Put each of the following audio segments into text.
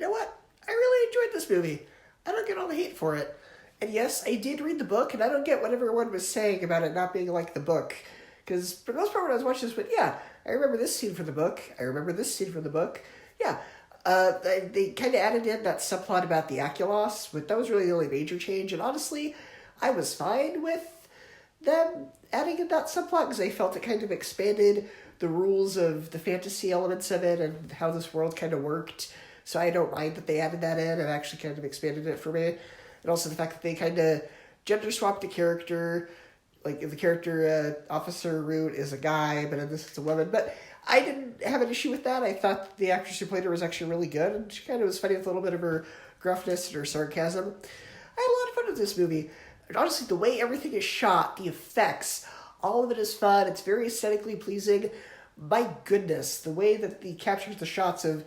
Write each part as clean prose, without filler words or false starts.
know what? I really enjoyed this movie. I don't get all the hate for it. And yes, I did read the book, and I don't get what everyone was saying about it not being like the book. Because for the most part when I was watching this, but yeah, I remember this scene from the book. I remember this scene from the book. Yeah. They kind of added in that subplot about the Aculos, but that was really the only major change. And honestly, I was fine with them adding in that subplot because I felt it kind of expanded the rules of the fantasy elements of it and how this world kind of worked. So I don't mind that they added that in. It actually kind of expanded it for me. And also the fact that they kind of gender swapped a character. Like, the character, Officer Root is a guy, but in this it's a woman. But I didn't have an issue with that. I thought the actress who played her was actually really good. And she kind of was funny with a little bit of her gruffness and her sarcasm. I had a lot of fun with this movie. And honestly, the way everything is shot, the effects, all of it is fun. It's very aesthetically pleasing. My goodness, the way that he captures the shots of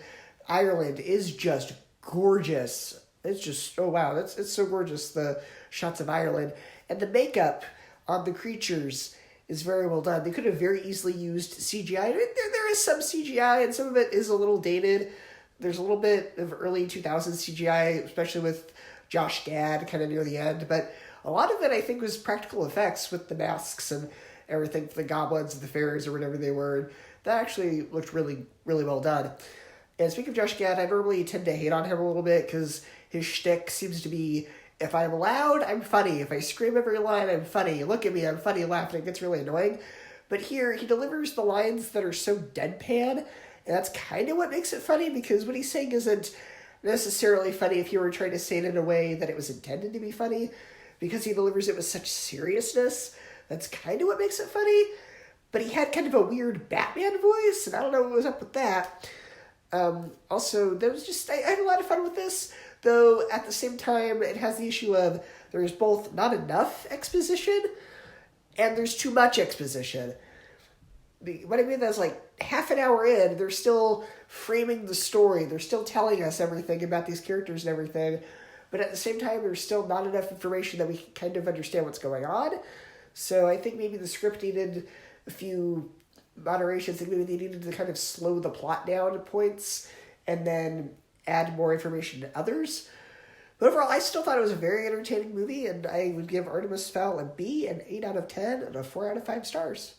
Ireland is just gorgeous. It's just, oh wow, it's so gorgeous, the shots of Ireland. And the makeup on the creatures is very well done. They could have very easily used CGI. There is some CGI, and some of it is a little dated. There's a little bit of early 2000s CGI, especially with Josh Gad kind of near the end. But a lot of it, I think, was practical effects with the masks and everything for the goblins and the fairies or whatever they were. That actually looked really, really well done. And speaking of Josh Gad, I normally tend to hate on him a little bit because his shtick seems to be, if I'm loud, I'm funny. If I scream every line, I'm funny. Look at me, I'm funny, laughing. It gets really annoying. But here, he delivers the lines that are so deadpan, and that's kind of what makes it funny, because what he's saying isn't necessarily funny if you were trying to say it in a way that it was intended to be funny, because he delivers it with such seriousness. That's kind of what makes it funny. But he had kind of a weird Batman voice, and I don't know what was up with that. Also, there was just, I had a lot of fun with this, though at the same time, it has the issue of there's both not enough exposition and there's too much exposition. What I mean is, like, half an hour in, they're still framing the story. They're still telling us everything about these characters and everything, but at the same time, there's still not enough information that we can kind of understand what's going on. So I think maybe the script needed a few moderations. I think maybe they needed to kind of slow the plot down at points and then add more information to others. But overall, I still thought it was a very entertaining movie, and I would give Artemis Fowl a B, an 8 out of 10, and a 4 out of 5 stars.